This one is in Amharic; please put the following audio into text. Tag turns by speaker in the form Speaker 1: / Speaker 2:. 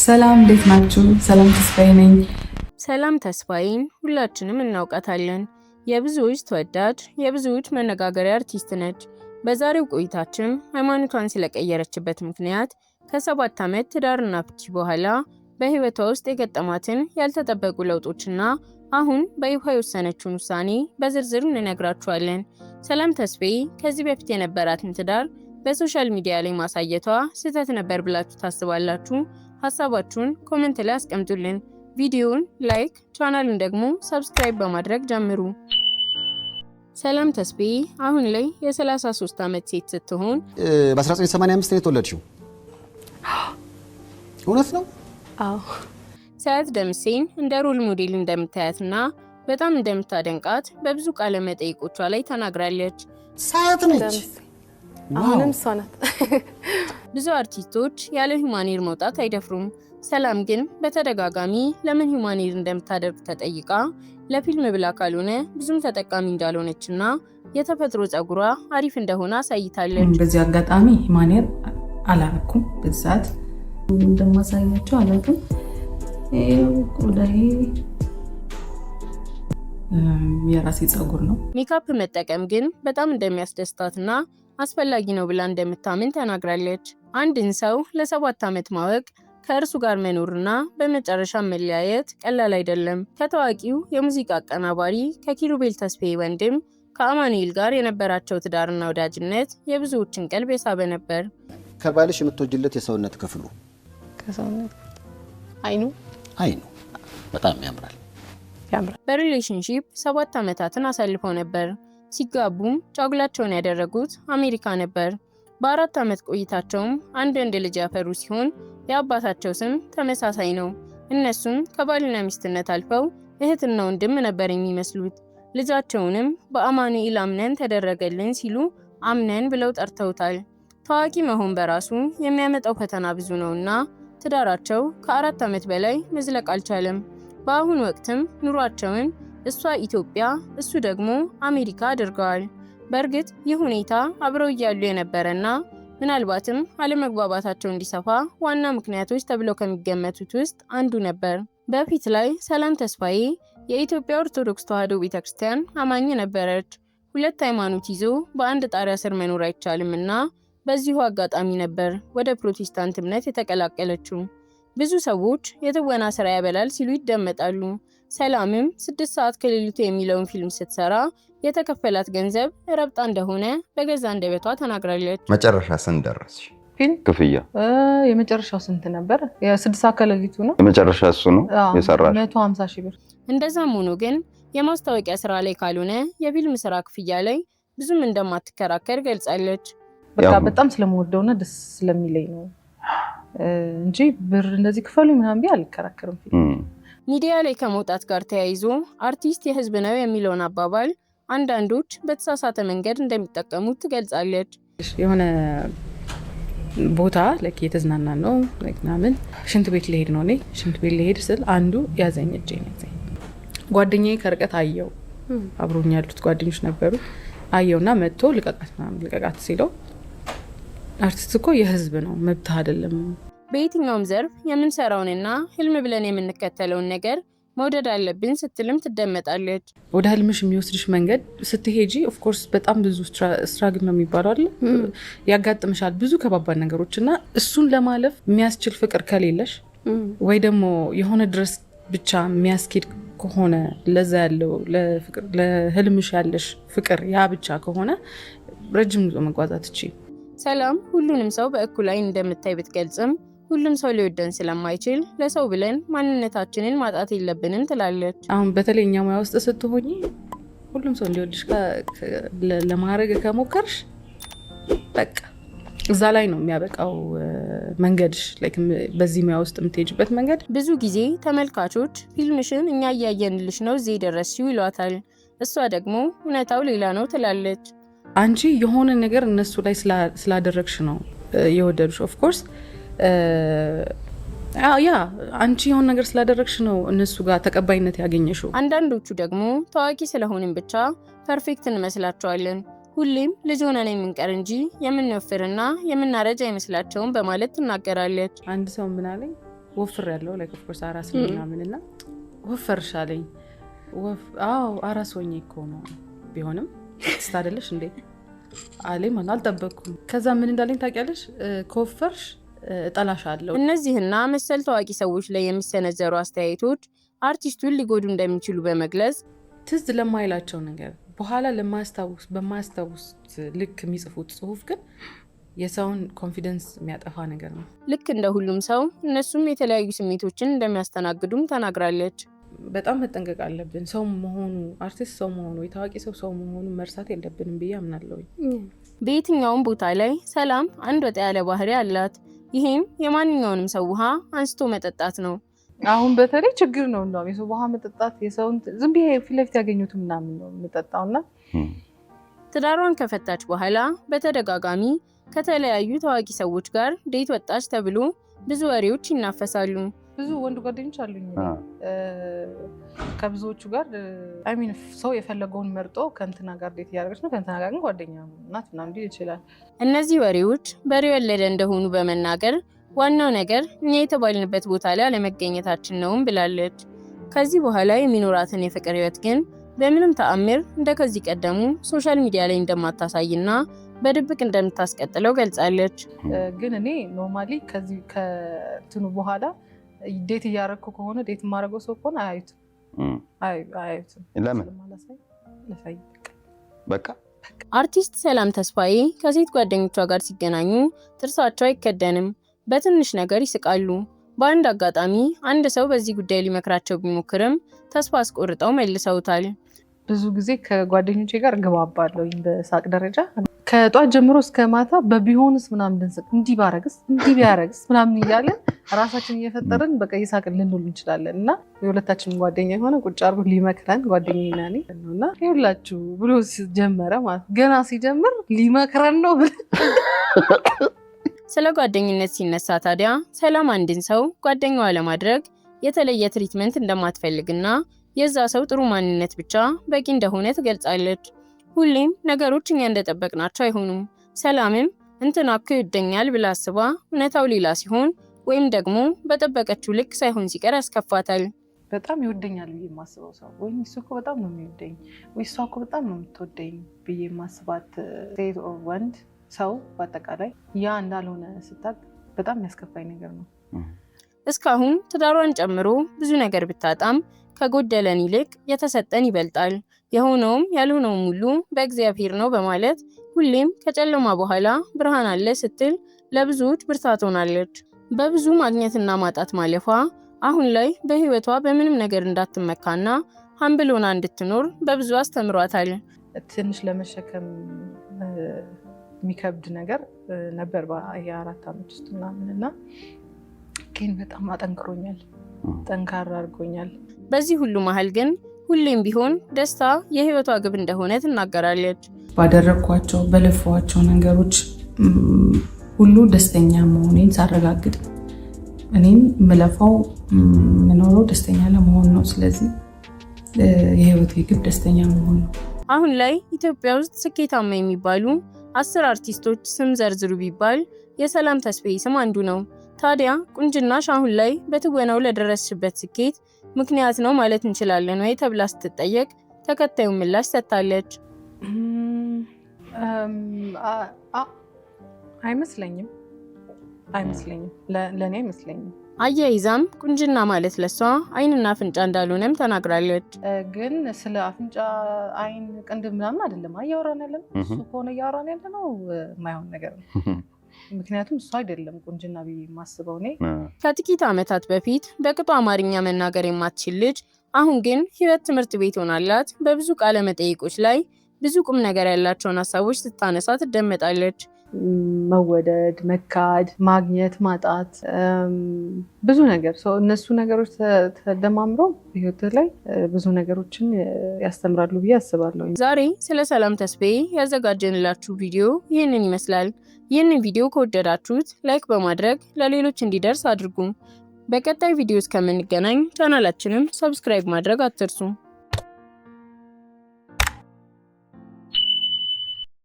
Speaker 1: ሰላም እንዴት ናችሁ? ሰላም ተስፋዬ ነኝ።
Speaker 2: ሰላም ተስፋዬን ሁላችንም እናውቃታለን። የብዙዎች ተወዳጅ፣ የብዙዎች መነጋገሪያ አርቲስት ነች። በዛሬው ቆይታችን ሃይማኖቷን ስለቀየረችበት ምክንያት፣ ከ7 ዓመት ትዳርና ፍቺ በኋላ በህይወቷ ውስጥ የገጠማትን ያልተጠበቁ ለውጦችና አሁን በይፋ የወሰነችውን ውሳኔ በዝርዝር እንነግራችኋለን። ሰላም ተስፋዬ ከዚህ በፊት የነበራትን ትዳር በሶሻል ሚዲያ ላይ ማሳየቷ ስህተት ነበር ብላችሁ ታስባላችሁ? ሀሳባችሁን ኮሜንት ላይ አስቀምጡልን። ቪዲዮውን ላይክ፣ ቻናሉን ደግሞ ሰብስክራይብ በማድረግ ጀምሩ። ሰላም ተስፋዬ አሁን ላይ የ33 ዓመት ሴት ስትሆን
Speaker 3: በ1985 ነው የተወለድሽው? እውነት ነው?
Speaker 2: አዎ። ሰዓት ደምሴን እንደ ሮል ሞዴል እንደምታያትና በጣም እንደምታደንቃት በብዙ ቃለ መጠይቆቿ ላይ ተናግራለች።
Speaker 3: ሰዓት ነች።
Speaker 4: አሁንም እሷ ናት።
Speaker 2: ብዙ አርቲስቶች ያለ ሂውማኔር መውጣት አይደፍሩም። ሰላም ግን በተደጋጋሚ ለምን ሂውማኔር እንደምታደርግ ተጠይቃ ለፊልም ብላ ካልሆነ ብዙም ተጠቃሚ እንዳልሆነችና የተፈጥሮ ጸጉሯ አሪፍ እንደሆነ አሳይታለች።
Speaker 1: በዚህ አጋጣሚ ሂውማኔር አላረኩም። በዚህ ሰዓት እንደማሳያቸው አላውቅም። ቆዳዬ የራሴ ጸጉር ነው።
Speaker 2: ሜካፕ መጠቀም ግን በጣም እንደሚያስደስታትና አስፈላጊ ነው ብላ እንደምታምን ተናግራለች። አንድን ሰው ለ7 ዓመት ማወቅ ከእርሱ ጋር መኖርና በመጨረሻ መለያየት ቀላል አይደለም። ከታዋቂው የሙዚቃ አቀናባሪ ከኪሩቤል ተስፋዬ ወንድም ከአማኑኤል ጋር የነበራቸው ትዳርና ወዳጅነት የብዙዎችን ቀልብ የሳበ ነበር።
Speaker 3: ከባልሽ የምትወጂለት የሰውነት ክፍሉ?
Speaker 4: ከሰውነት አይኑ
Speaker 3: በጣም ያምራል።
Speaker 2: በሪሌሽንሺፕ 7 ዓመታትን አሳልፈው ነበር። ሲጋቡም ጫጉላቸውን ያደረጉት አሜሪካ ነበር። በ4 ዓመት ቆይታቸውም አንድ ወንድ ልጅ ያፈሩ ሲሆን የአባታቸው ስም ተመሳሳይ ነው። እነሱም ከባልና ሚስትነት አልፈው እህትና ወንድም ነበር የሚመስሉት። ልጃቸውንም በአማኑኤል አምነን ተደረገልን ሲሉ አምነን ብለው ጠርተውታል። ታዋቂ መሆን በራሱ የሚያመጣው ፈተና ብዙ ነውና ትዳራቸው ከ4 ዓመት በላይ መዝለቅ አልቻለም። በአሁኑ ወቅትም ኑሯቸውን እሷ ኢትዮጵያ እሱ ደግሞ አሜሪካ አድርገዋል። በእርግጥ ይህ ሁኔታ አብረው እያሉ የነበረና ምናልባትም አለመግባባታቸው እንዲሰፋ ዋና ምክንያቶች ተብለው ከሚገመቱት ውስጥ አንዱ ነበር። በፊት ላይ ሰላም ተስፋዬ የኢትዮጵያ ኦርቶዶክስ ተዋሕዶ ቤተክርስቲያን አማኝ ነበረች። ሁለት ሃይማኖት ይዞ በአንድ ጣሪያ ስር መኖር አይቻልምና በዚሁ አጋጣሚ ነበር ወደ ፕሮቴስታንት እምነት የተቀላቀለችው። ብዙ ሰዎች የትወና ስራ ያበላል ሲሉ ይደመጣሉ። ሰላምም 6 ሰዓት ከሌሊቱ የሚለውን ፊልም ስትሰራ የተከፈላት ገንዘብ ረብጣ እንደሆነ በገዛ አንደበቷ ተናግራለች።
Speaker 5: መጨረሻ ስንት ደረስሽ?
Speaker 4: ፊልም
Speaker 5: ክፍያ
Speaker 4: የመጨረሻው ስንት ነበር? የ6 ሰዓት ከሌሊቱ ነው
Speaker 5: የመጨረሻ እሱ ነው የሰራሽ?
Speaker 4: 150 ሺህ ብር።
Speaker 2: እንደዛም ሆኖ ግን የማስታወቂያ ስራ ላይ ካልሆነ የፊልም ስራ ክፍያ ላይ ብዙም እንደማትከራከር ገልጻለች።
Speaker 4: በቃ በጣም ስለምወደውና ደስ ስለሚለኝ ነው እንጂ ብር እንደዚህ ክፈሉ ምናምን ቢል አልከራከርም።
Speaker 2: ሚዲያ ላይ ከመውጣት ጋር ተያይዞ አርቲስት የህዝብ ነው የሚለውን አባባል አንዳንዶች በተሳሳተ መንገድ እንደሚጠቀሙት ትገልጻለች።
Speaker 1: የሆነ ቦታ ለክ የተዝናና ነው ምናምን ሽንት ቤት ልሄድ ነው። እኔ ሽንት ቤት ልሄድ ስል አንዱ ያዘኝ እጄን ያዘኝ። ጓደኛዬ ከርቀት አየው፣ አብሮኝ ያሉት ጓደኞች ነበሩ። አየውና መጥቶ ልቀቃት ሲለው አርቲስት እኮ የህዝብ ነው መብት አይደለም።
Speaker 2: በየትኛውም ዘርፍ የምንሰራውንና ህልም ብለን የምንከተለውን ነገር መውደድ አለብን ስትልም ትደመጣለች።
Speaker 1: ወደ ህልምሽ የሚወስድሽ መንገድ ስትሄጂ ኦፍ ኮርስ በጣም ብዙ ስትራግል ነው የሚባለው አይደል? ያጋጥምሻል ብዙ ከባባድ ነገሮች እና እሱን ለማለፍ የሚያስችል ፍቅር ከሌለሽ ወይ ደግሞ የሆነ ድረስ ብቻ የሚያስኬድ ከሆነ ለዛ ያለው ለፍቅር ለህልምሽ ያለሽ ፍቅር ያ ብቻ ከሆነ ረጅም ጉዞ መጓዝ አትችይም።
Speaker 2: ሰላም ሁሉንም ሰው በእኩል ዓይን እንደምታይ ብትገልጽም ሁሉም ሰው ሊወደን ስለማይችል ለሰው ብለን ማንነታችንን ማጣት የለብንም ትላለች።
Speaker 1: አሁን በተለይ እኛ ሙያ ውስጥ ስትሆኚ ሁሉም ሰው እንዲወድሽ ለማድረግ ከሞከርሽ በቃ እዛ ላይ ነው የሚያበቃው መንገድሽ። በዚህ ሙያ ውስጥ የምትሄጅበት መንገድ
Speaker 2: ብዙ ጊዜ ተመልካቾች ፊልምሽን እኛ እያየንልሽ ነው እዚህ የደረስሽው ይሏታል። እሷ ደግሞ እውነታው ሌላ ነው ትላለች።
Speaker 1: አንቺ የሆነ ነገር እነሱ ላይ ስላደረግሽ ነው የወደዱሽ። ኦፍ ኮርስ ያ አንቺ የሆነ ነገር ስላደረግሽ ነው እነሱ ጋር ተቀባይነት ያገኘሽው።
Speaker 2: አንዳንዶቹ ደግሞ ታዋቂ ስለሆንን ብቻ ፐርፌክት እንመስላቸዋለን። ሁሌም ልጅ ሆነን የምንቀር እንጂ የምንወፍርና የምናረጅ አይመስላቸውም በማለት ትናገራለች።
Speaker 1: አንድ ሰው ምን አለኝ፣ ወፍር ያለው ላይክ ኦፍ ኮርስ አራስ ነው ምናምን እና ወፈርሽ አለኝ። አዎ አራስ ሆኜ እኮ ነው ቢሆንም ስታደለሽ እንዴ አለኝ ማለት አልጠበቅኩም። ከዛ ምን እንዳለኝ ታውቂያለሽ? ከወፈርሽ እጠላሻለሁ።
Speaker 2: እነዚህና መሰል ታዋቂ ሰዎች ላይ የሚሰነዘሩ አስተያየቶች አርቲስቱን ሊጎዱ እንደሚችሉ በመግለጽ
Speaker 1: ትዝ ለማይላቸው ነገር በኋላ በማያስታውስ ልክ የሚጽፉት ጽሁፍ ግን የሰውን ኮንፊደንስ የሚያጠፋ ነገር ነው።
Speaker 2: ልክ እንደ ሁሉም ሰው እነሱም የተለያዩ ስሜቶችን እንደሚያስተናግዱም ተናግራለች።
Speaker 1: በጣም መጠንቀቅ አለብን። ሰው መሆኑ አርቲስት ሰው መሆኑ የታዋቂ ሰው መሆኑ መርሳት የለብንም ብዬ አምናለሁ።
Speaker 2: በየትኛውም ቦታ ላይ ሰላም አንድ ወጥ ያለ ባህሪ አላት። ይሄም የማንኛውንም ሰው ውሃ አንስቶ መጠጣት ነው።
Speaker 4: አሁን በተለይ ችግር ነው እንደውም የሰው ውሃ መጠጣት የሰውን ዝም ብዬ ፊት ለፊት ያገኙት ምናምን ነው የምጠጣውና
Speaker 2: ትዳሯን ከፈታች በኋላ በተደጋጋሚ ከተለያዩ ታዋቂ ሰዎች ጋር ዴት ወጣች ተብሎ ብዙ ወሬዎች ይናፈሳሉ።
Speaker 4: ብዙ ወንድ ጓደኞች አሉኝ ከብዙዎቹ ጋር አይሚን ሰው የፈለገውን መርጦ ከእንትና ጋር ዴት እያደረገች ነው ከእንትና ጋር ግን ጓደኛ ናት ምናምን ሊል ይችላል።
Speaker 2: እነዚህ ወሬዎች በሬ ወለደ እንደሆኑ በመናገር ዋናው ነገር እኛ የተባልንበት ቦታ ላይ አለመገኘታችን ነውም ብላለች። ከዚህ በኋላ የሚኖራትን የፍቅር ህይወት ግን በምንም ተአምር እንደከዚህ ቀደሙ ሶሻል ሚዲያ ላይ እንደማታሳይና በድብቅ እንደምታስቀጥለው ገልጻለች።
Speaker 4: ግን እኔ ኖርማሊ ከዚህ ከትኑ በኋላ ዴት እያደረኩ ከሆነ ዴት የማደርገው ሰው ከሆነ አያዩትም።
Speaker 5: ለምን? በቃ
Speaker 2: አርቲስት ሰላም ተስፋዬ ከሴት ጓደኞቿ ጋር ሲገናኙ ጥርሳቸው አይከደንም፣ በትንሽ ነገር ይስቃሉ። በአንድ አጋጣሚ አንድ ሰው በዚህ ጉዳይ ሊመክራቸው ቢሞክርም ተስፋ አስቆርጠው መልሰውታል።
Speaker 4: ብዙ ጊዜ ከጓደኞቼ ጋር እግባባለሁ በሳቅ ደረጃ ከጧት ጀምሮ እስከ ማታ በቢሆንስ ምናምን እንድንስቅ እንዲህ ባረግስ እንዲህ ቢያረግስ ምናምን እያለን ራሳችን እየፈጠርን በቃ እየሳቅን ልንውል እንችላለን። እና የሁለታችንም ጓደኛ የሆነ ቁጭ አድርጎ ሊመክረን ጓደኛዬ እና እኔ እና ይኸውላችሁ ብሎ ጀመረ ማለት ገና ሲጀምር ሊመክረን ነው ብለን
Speaker 2: ስለ ጓደኝነት ሲነሳ ታዲያ ሰላም አንድን ሰው ጓደኛዋ ለማድረግ የተለየ ትሪትመንት እንደማትፈልግና የዛ ሰው ጥሩ ማንነት ብቻ በቂ እንደሆነ ትገልጻለች። ሁሌም ነገሮች እኛ እንደጠበቅናቸው አይሆኑም። ሰላምም እንትና እኮ ይወደኛል ብላ አስባ እውነታው ሌላ ሲሆን ወይም ደግሞ በጠበቀችው ልክ ሳይሆን ሲቀር ያስከፋታል።
Speaker 4: በጣም ይወደኛል ብዬ የማስበው ሰው ወይ እሱ እኮ በጣም ነው የሚወደኝ ወይ እሷ እኮ በጣም ነው የምትወደኝ ብዬ የማስባት ሴት ወንድ ሰው በአጠቃላይ ያ እንዳልሆነ ስታቅ በጣም የሚያስከፋኝ ነገር ነው።
Speaker 2: እስካሁን ትዳሯን ጨምሮ ብዙ ነገር ብታጣም ከጎደለን ይልቅ የተሰጠን ይበልጣል፣ የሆነውም ያልሆነውም ሁሉ በእግዚአብሔር ነው በማለት ሁሌም ከጨለማ በኋላ ብርሃን አለ ስትል ለብዙዎች ብርታት ሆናለች። በብዙ ማግኘትና ማጣት ማለፏ አሁን ላይ በህይወቷ በምንም ነገር እንዳትመካና ሀምብል ሆና እንድትኖር በብዙ አስተምሯታል።
Speaker 4: ትንሽ ለመሸከም የሚከብድ ነገር ነበር የ4 ዓመት ውስጥ ምናምን እና ግን በጣም አጠንክሮኛል፣ ጠንካራ አድርጎኛል።
Speaker 2: በዚህ ሁሉ መሀል ግን ሁሌም ቢሆን ደስታ የህይወቷ ግብ እንደሆነ ትናገራለች።
Speaker 1: ባደረግኳቸው በለፏቸው ነገሮች ሁሉ ደስተኛ መሆኔን ሳረጋግጥ እኔም ምለፋው ምኖረው ደስተኛ ለመሆን ነው። ስለዚህ የህይወቴ ግብ ደስተኛ መሆን ነው።
Speaker 2: አሁን ላይ ኢትዮጵያ ውስጥ ስኬታማ የሚባሉ 10 አርቲስቶች ስም ዘርዝሩ ቢባል የሰላም ተስፋዬ ስም አንዱ ነው። ታዲያ ቁንጅናሽ አሁን ላይ በትወናው ለደረስሽበት ስኬት ምክንያት ነው ማለት እንችላለን ወይ ተብላ ስትጠየቅ ተከታዩ ምላሽ ሰጥታለች።
Speaker 4: አይመስለኝም ለእኔ አይመስለኝም።
Speaker 2: አያይዛም ቁንጅና ማለት ለሷ አይንና አፍንጫ እንዳልሆነም ተናግራለች።
Speaker 4: ግን ስለ አፍንጫ፣ አይን፣ ቅንድብ ምናምን አይደለም እያወራን ያለ ነው። እሱ ከሆነ እያወራን ያለ ነው የማይሆን ነገር ነው። ምክንያቱም እሱ አይደለም ቁንጅና ብዬ የማስበው እኔ።
Speaker 2: ከጥቂት ዓመታት በፊት በቅጡ አማርኛ መናገር የማትችል ልጅ አሁን ግን ህይወት ትምህርት ቤት ሆናላት በብዙ ቃለ መጠይቆች ላይ ብዙ ቁም ነገር ያላቸውን ሀሳቦች ስታነሳ ትደመጣለች።
Speaker 4: መወደድ፣ መካድ፣ ማግኘት፣ ማጣት፣ ብዙ ነገር እነሱ ነገሮች ተደማምረው ህይወት ላይ ብዙ ነገሮችን ያስተምራሉ ብዬ አስባለሁ።
Speaker 2: ዛሬ ስለ ሰላም ተስፋዬ ያዘጋጀንላችሁ ቪዲዮ ይህንን ይመስላል። ይህንን ቪዲዮ ከወደዳችሁት ላይክ በማድረግ ለሌሎች እንዲደርስ አድርጉ። በቀጣይ ቪዲዮ እስከምንገናኝ ቻናላችንን ሰብስክራይብ ማድረግ አትርሱ።